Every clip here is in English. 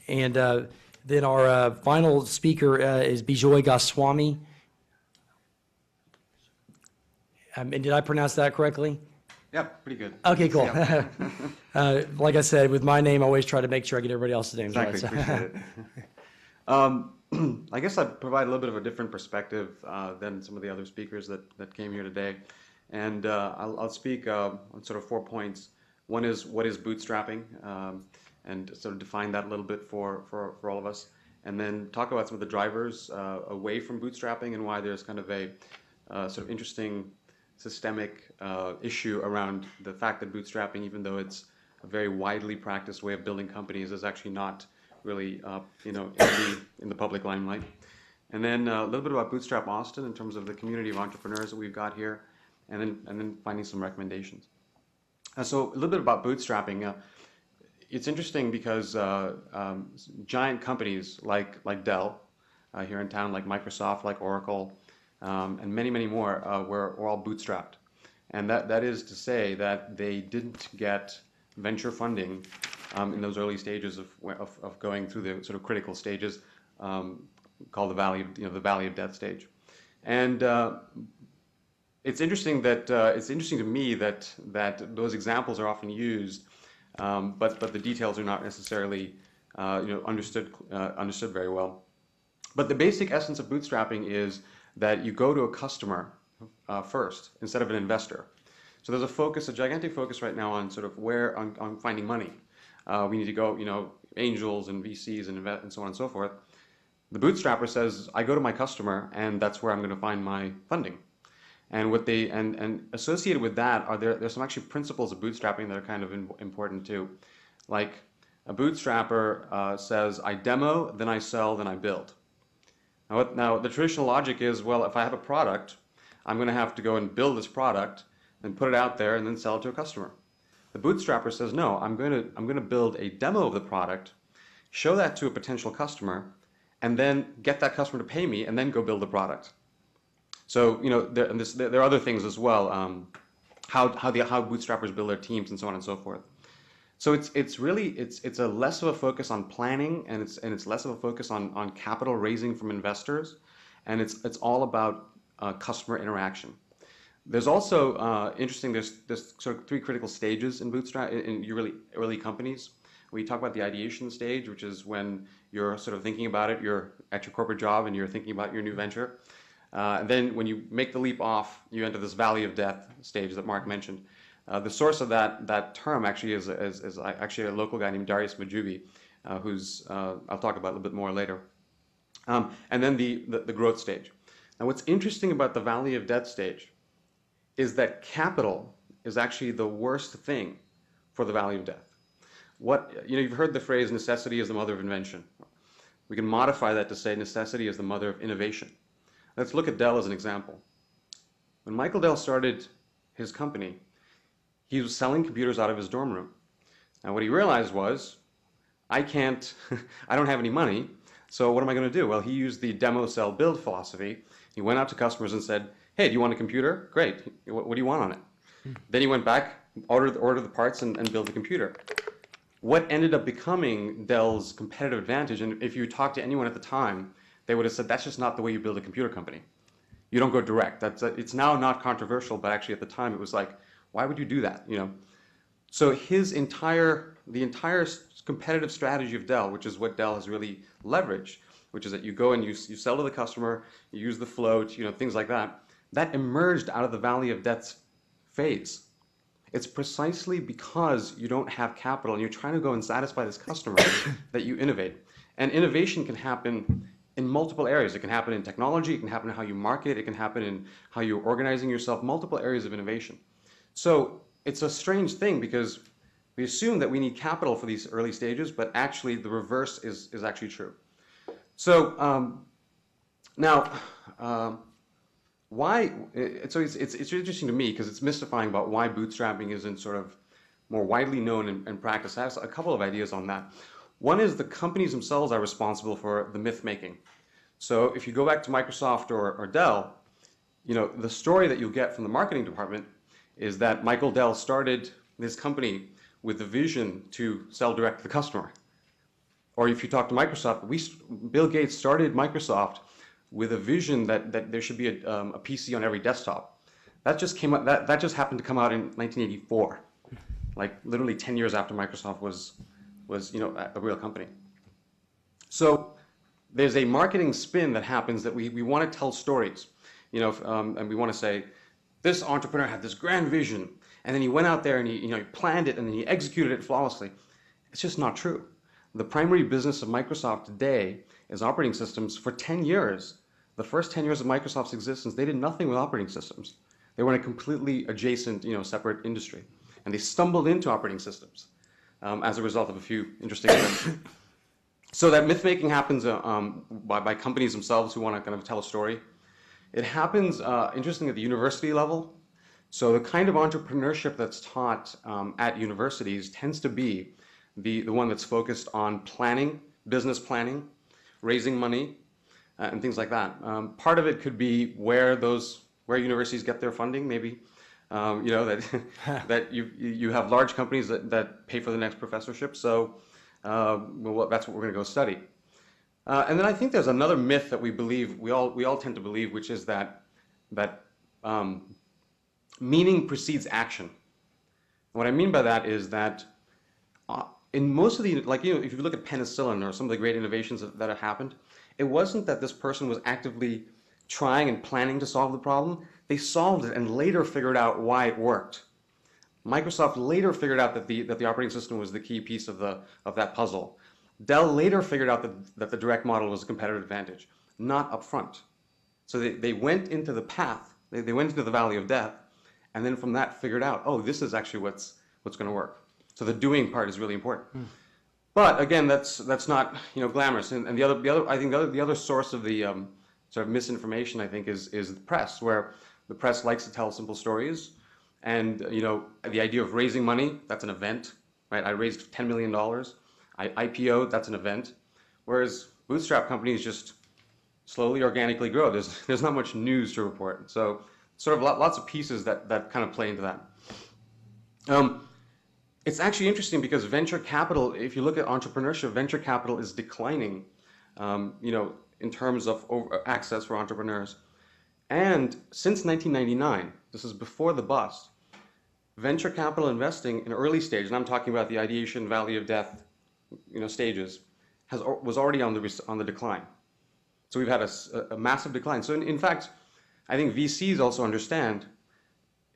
And then our final speaker is Bijoy Goswami. And did I pronounce that correctly? Yeah, pretty good. Okay, cool. Yeah. Like I said, with my name, I always try to make sure I get everybody else's names Exactly, right. appreciate it. I guess I'd provide a little bit of a different perspective than some of the other speakers that came here today. And I'll speak on sort of 4 points. One is, what is bootstrapping? And sort of define that a little bit for all of us. And then talk about some of the drivers away from bootstrapping and why there's kind of a sort of interesting systemic issue around the fact that bootstrapping, even though it's a very widely practiced way of building companies, is actually not really in the public limelight. And then a little bit about Bootstrap Austin in terms of the community of entrepreneurs that we've got here, and then finding some recommendations. So a little bit about bootstrapping. It's interesting because giant companies like Dell here in town, like Microsoft, like Oracle, and many, many more were all bootstrapped. And that is to say that they didn't get venture funding in those early stages of going through the sort of critical stages called the valley of death stage. And it's interesting to me that those examples are often used, but the details are not necessarily understood very well. But the basic essence of bootstrapping is that you go to a customer first instead of an investor. So there's a gigantic focus right now on sort of on finding money. We need to go, angels and VCs and so on and so forth. The bootstrapper says, I go to my customer and that's where I'm going to find my funding. And and associated with that are there's some actually principles of bootstrapping that are kind of important too. Like a bootstrapper says, I demo, then I sell, then I build. Now, the traditional logic is, well, if I have a product, I'm going to have to go and build this product and put it out there and then sell it to a customer. The bootstrapper says, no, I'm going to build a demo of the product, show that to a potential customer, and then get that customer to pay me and then go build the product. So, there are other things as well, how bootstrappers build their teams and so on and so forth. So it's a less of a focus on planning, and it's less of a focus on capital raising from investors, and it's all about customer interaction. There's also interesting. There's sort of 3 critical stages in bootstrap in your really early companies. We talk about the ideation stage, which is when you're sort of thinking about it. You're at your corporate job and you're thinking about your new venture. And then when you make the leap off, you enter this valley of death stage that Mark mentioned. The source of that term actually is actually a local guy named Darius Majubi, who's I'll talk about a little bit more later. And then the growth stage. Now, what's interesting about the valley of death stage is that capital is actually the worst thing for the valley of death. You've heard the phrase, necessity is the mother of invention. We can modify that to say necessity is the mother of innovation. Let's look at Dell as an example. When Michael Dell started his company, he was selling computers out of his dorm room. Now what he realized was, I don't have any money, so what am I going to do? Well, he used the demo, sell, build philosophy. He went out to customers and said, hey, do you want a computer? Great. What do you want on it? Then he went back, ordered the parts, and built the computer. What ended up becoming Dell's competitive advantage, and if you talk to anyone at the time, they would have said, that's just not the way you build a computer company. You don't go direct. It's now not controversial, but actually at the time it was like, why would you do that? So the entire competitive strategy of Dell, which is what Dell has really leveraged, which is that you go and you sell to the customer, you use the float, things like that. That emerged out of the valley of death phase. It's precisely because you don't have capital and you're trying to go and satisfy this customer that you innovate. And innovation can happen in multiple areas. It can happen in technology, it can happen in how you market, it can happen in how you're organizing yourself, multiple areas of innovation. So it's a strange thing because we assume that we need capital for these early stages, but actually the reverse is actually true. So now, so it's interesting to me because it's mystifying about why bootstrapping isn't sort of more widely known and practiced. I have a couple of ideas on that. One is the companies themselves are responsible for the myth making. So if you go back to Microsoft or Dell, the story that you'll get from the marketing department is that Michael Dell started this company with the vision to sell direct to the customer. Or if you talk to Microsoft, Bill Gates started Microsoft with a vision that there should be a PC on every desktop. That just came out, that just happened to come out in 1984, like literally 10 years after Microsoft was a real company. So there's a marketing spin that happens that we want to tell stories, and we want to say, this entrepreneur had this grand vision, and then he went out there and he planned it and then he executed it flawlessly. It's just not true. The primary business of Microsoft today is operating systems. For 10 years, the first 10 years of Microsoft's existence, they did nothing with operating systems. They were in a completely adjacent, separate industry. And they stumbled into operating systems as a result of a few interesting events. So that myth-making happens by companies themselves who want to kind of tell a story. It happens, interestingly, at the university level. So the kind of entrepreneurship that's taught at universities tends to be the one that's focused on planning, business planning, raising money, and things like that. Part of it could be where universities get their funding, maybe. That you have large companies that pay for the next professorship. So that's what we're going to go study. And then I think there's another myth that we all tend to believe, which is that meaning precedes action. And what I mean by that is that in most of the, if you look at penicillin or some of the great innovations that have happened, it wasn't that this person was actively trying and planning to solve the problem. They solved it and later figured out why it worked. Microsoft later figured out that the operating system was the key piece of that puzzle. Dell later figured out that the direct model was a competitive advantage, not up front. So they went into the path, they went into the valley of death, and then from that figured out, oh, this is actually what's going to work. So the doing part is really important. But again, that's not glamorous. And the other source of the sort of misinformation, I think, is the press, where the press likes to tell simple stories. And the idea of raising money, that's an event, right? I raised $10 million. I IPO'd, that's an event. Whereas bootstrap companies just slowly, organically grow. There's not much news to report. So sort of lots of pieces that kind of play into that. It's actually interesting because venture capital, if you look at entrepreneurship, venture capital is declining, in terms of access for entrepreneurs. And since 1999, this is before the bust, venture capital investing in early stage, and I'm talking about the ideation, valley of death, stages, was already on the decline. So we've had a massive decline. So in fact, I think VCs also understand,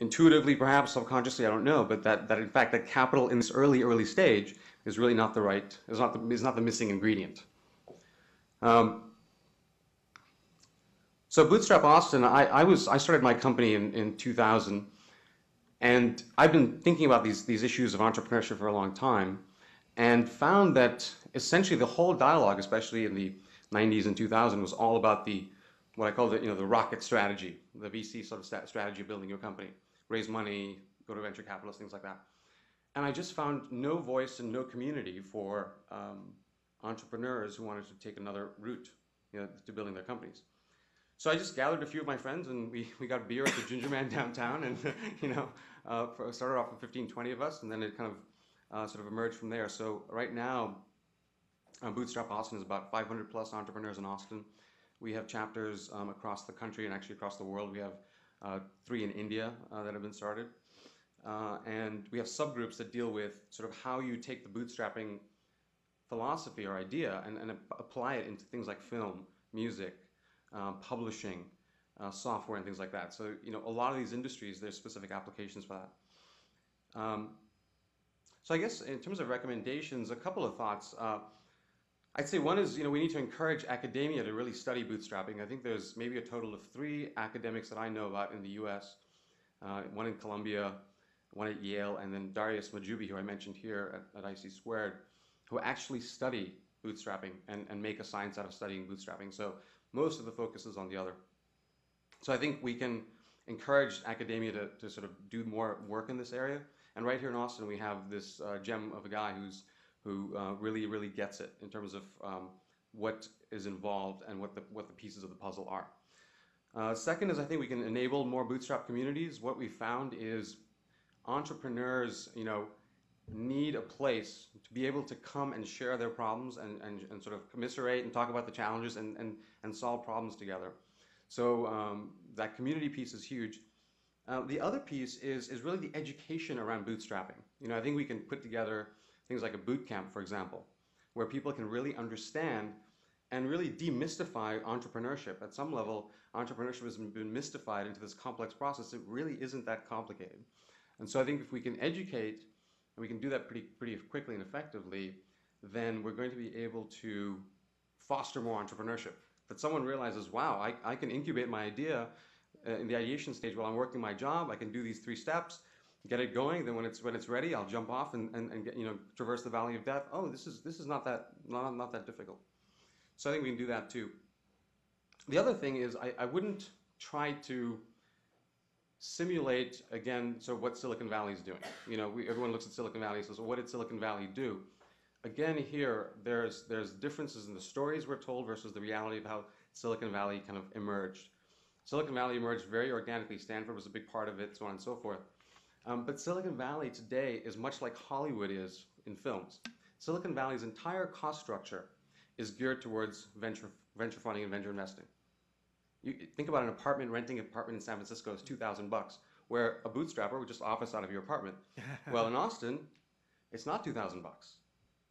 intuitively, perhaps subconsciously, I don't know, but that in fact that capital in this early stage is really not is not the missing ingredient. So Bootstrap Austin, I started my company in 2000, and I've been thinking about these issues of entrepreneurship for a long time, and found that essentially the whole dialogue, especially in the 90s and 2000, was all about what I call the rocket strategy, the VC sort of strategy of building your company. Raise money, go to venture capitalists, things like that. And I just found no voice and no community for entrepreneurs who wanted to take another route to building their companies. So I just gathered a few of my friends and we got beer at the Ginger Man downtown and started off with 15, 20 of us, and then it kind of sort of emerged from there. So right now, Bootstrap Austin is about 500 plus entrepreneurs in Austin. We have chapters across the country and actually across the world. We have 3 in India that have been started. And we have subgroups that deal with sort of how you take the bootstrapping philosophy or idea and apply it into things like film, music, publishing, software, and things like that. So, a lot of these industries, there's specific applications for that. So I guess in terms of recommendations, a couple of thoughts. I'd say one is, we need to encourage academia to really study bootstrapping. I think there's maybe a total of 3 academics that I know about in the US, one in Columbia, one at Yale, and then Darius Majubi, who I mentioned here at IC Squared, who actually study bootstrapping and make a science out of studying bootstrapping. So most of the focus is on the other. So I think we can encourage academia to sort of do more work in this area. And right here in Austin, we have this gem of a guy who really, really gets it in terms of what is involved and what the pieces of the puzzle are. Second is I think we can enable more bootstrap communities. What we found is entrepreneurs, need a place to be able to come and share their problems and sort of commiserate and talk about the challenges and solve problems together. So that community piece is huge. The other piece is really the education around bootstrapping. You know, I think we can put together things like a boot camp, for example, where people can really understand and really demystify entrepreneurship. At some level, entrepreneurship has been mystified into this complex process. It really isn't that complicated. And so I think if we can educate, and we can do that pretty quickly and effectively, then we're going to be able to foster more entrepreneurship. That someone realizes, wow, I can incubate my idea in the ideation stage while I'm working my job. I can do these 3 steps, get it going. Then when it's ready, I'll jump off and get, traverse the valley of death. Oh, this is not that difficult. So I think we can do that too. The other thing is I wouldn't try to simulate again so what Silicon Valley is doing. You know, everyone looks at Silicon Valley and says, well, what did Silicon Valley do? Again, here there's differences in the stories we're told versus the reality of how Silicon Valley kind of emerged. Silicon Valley emerged very organically. Stanford was a big part of it, so on and so forth. But Silicon Valley today is much like Hollywood is in films. Silicon Valley's entire cost structure is geared towards venture funding and venture investing. You think about renting an apartment in San Francisco is $2,000, where a bootstrapper would just office out of your apartment. Well, in Austin, it's not $2,000.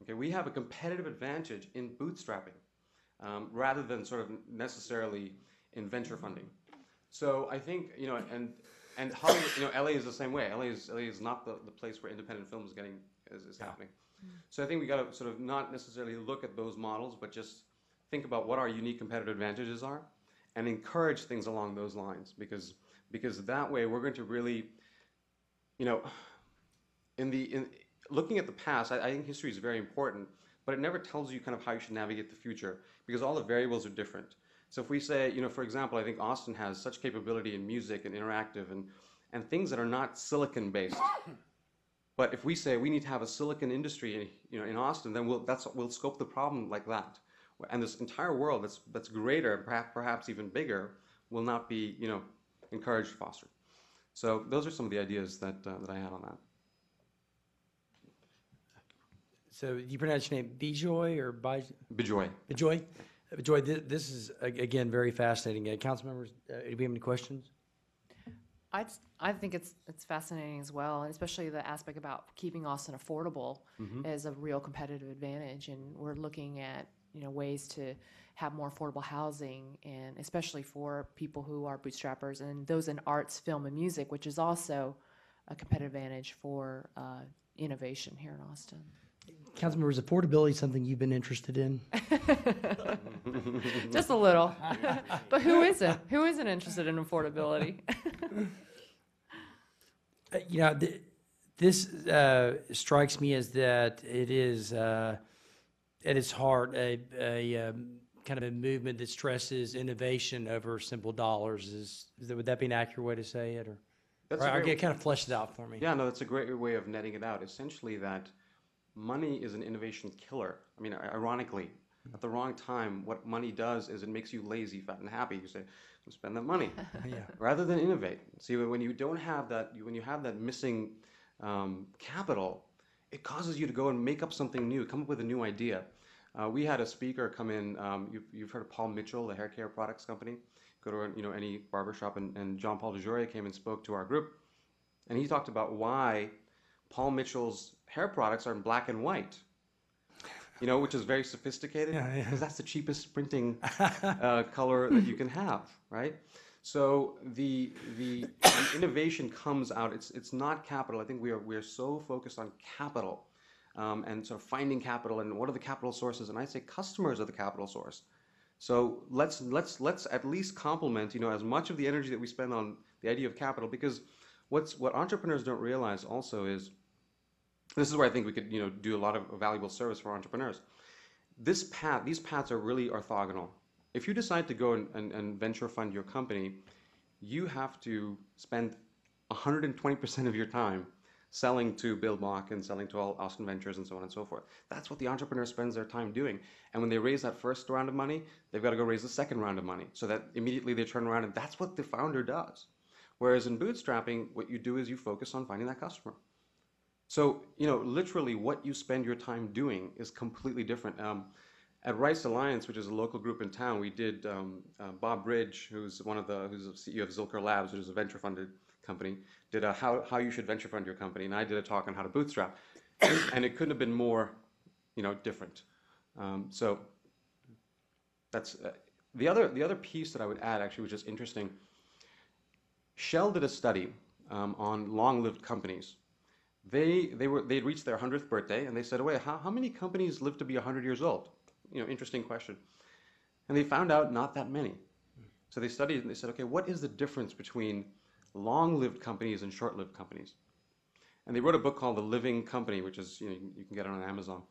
Okay, we have a competitive advantage in bootstrapping rather than sort of necessarily in venture funding. So I think, and Hollywood, LA is the same way. LA is not the place where independent film is happening. So I think we got to sort of not necessarily look at those models, but just think about what our unique competitive advantages are and encourage things along those lines, because that way we're going to really, looking at the past, I think history is very important, but it never tells you kind of how you should navigate the future, because all the variables are different. So if we say, for example, I think Austin has such capability in music and interactive and things that are not silicon based. But if we say we need to have a silicon industry, in Austin, then we'll scope the problem like that. And this entire world that's greater, perhaps even bigger, will not be, encouraged, fostered. So those are some of the ideas that I had on that. So you pronounce your name Bijoy or Bijoy. Bijoy? Bijoy, this is, again, very fascinating. Council members, do we have any questions? I think it's fascinating as well, and especially the aspect about keeping Austin affordable is a real competitive advantage. And we're looking at ways to have more affordable housing, and especially for people who are bootstrappers and those in arts, film, and music, which is also a competitive advantage for innovation here in Austin. Council members, affordability is something you've been interested in? Just a little. But who isn't? Who isn't interested in affordability? This strikes me as that it is, at its heart, a kind of a movement that stresses innovation over simple dollars. Would that be an accurate way to say it? Or kind of flesh it out for me. Yeah, no, that's a great way of netting it out. Essentially, that money is an innovation killer. I mean, ironically, at the wrong time, what money does is it makes you lazy, fat, and happy. You say, "I'll spend that money," rather than innovate. See, when you don't have that, when you have that missing capital, it causes you to go and make up something new, come up with a new idea. We had a speaker come in. You've heard of Paul Mitchell, the hair care products company. Go to any barbershop, and Jean Paul DeJoria came and spoke to our group, and he talked about why Paul Mitchell's hair products are in black and white, which is very sophisticated, because that's the cheapest printing color that you can have, right? So the innovation comes out. It's not capital. I think we are so focused on capital and sort of finding capital and what are the capital sources. And I say customers are the capital source. So let's at least complement as much of the energy that we spend on the idea of capital, because what entrepreneurs don't realize also is, this is where I think we could do a lot of valuable service for entrepreneurs. These paths are really orthogonal. If you decide to go and venture fund your company, you have to spend 120% of your time selling to Bill Bach and selling to all Austin Ventures and so on and so forth. That's what the entrepreneur spends their time doing. And when they raise that first round of money, they've got to go raise the second round of money, so that immediately they turn around, and that's what the founder does. Whereas in bootstrapping, what you do is you focus on finding that customer. So, literally what you spend your time doing is completely different. At Rice Alliance, which is a local group in town, we did Bob Bridge, who's the CEO of Zilker Labs, which is a venture funded company, did a how you should venture fund your company, and I did a talk on how to bootstrap, and it couldn't have been more, different. So that's the other piece that I would add, actually, which is interesting. Shell did a study on long-lived companies. They'd reached their 100th birthday, and they said, "Wait, how many companies live to be 100 years old?" Interesting question. And they found out not that many. So they studied and they said, "Okay, what is the difference between long-lived companies and short-lived companies?" And they wrote a book called The Living Company, which is you can get it on Amazon.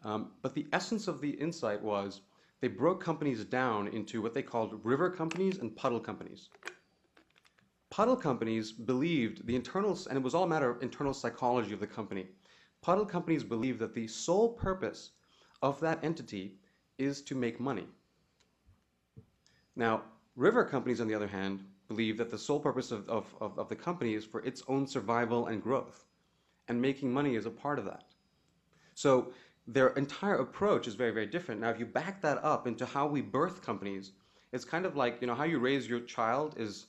But the essence of the insight was they broke companies down into what they called river companies and puddle companies. Puddle companies believed the internals, and it was all a matter of internal psychology of the company. Puddle companies believed that the sole purpose of that entity is to make money. Now, river companies, on the other hand, believe that the sole purpose of the company is for its own survival and growth, and making money is a part of that. So their entire approach is very, very different. Now, if you back that up into how we birth companies, it's kind of like, how you raise your child is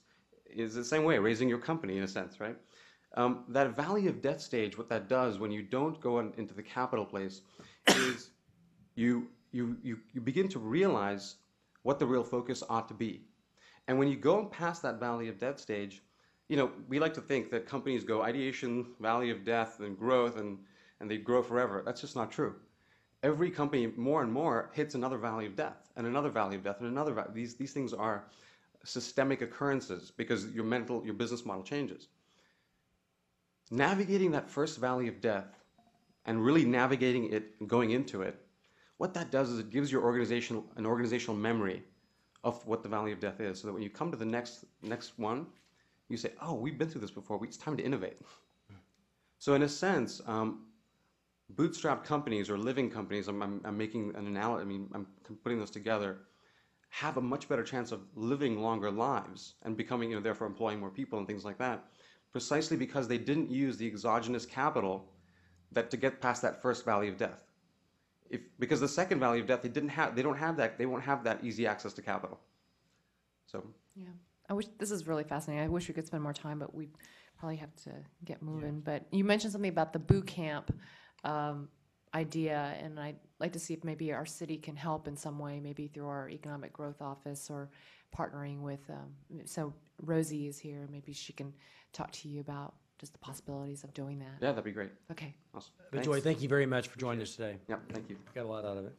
the same way, raising your company in a sense, right? That valley of death stage, what that does when you don't go into the capital place is you begin to realize what the real focus ought to be. And when you go past that valley of death stage, we like to think that companies go ideation, valley of death, and growth, and they grow forever. That's just not true. Every company more and more hits another valley of death, and another valley of death, and another valley. These things are systemic occurrences because your business model changes. Navigating that first valley of death and really navigating it and going into it, what that does is it gives your organization an organizational memory of what the valley of death is, so that when you come to the next one, you say, "Oh, we've been through this before. It's time to innovate." So in a sense, bootstrap companies or living companies, I'm making an analogy, I'm putting those together, have a much better chance of living longer lives and becoming, therefore employing more people and things like that, precisely because they didn't use the exogenous capital to get past that first valley of death. Because the second valley of death, they won't have that easy access to capital. So yeah, this is really fascinating. I wish we could spend more time, but we probably have to get moving. But you mentioned something about the boot camp idea, and I'd like to see if maybe our city can help in some way, maybe through our economic growth office or partnering with, so Rosie is here, maybe she can talk to you about just the possibilities of doing that. yeah, that'd be great. Okay. Awesome. But Joy, thank you very much for joining us today. Yep, thank you. Got a lot out of it.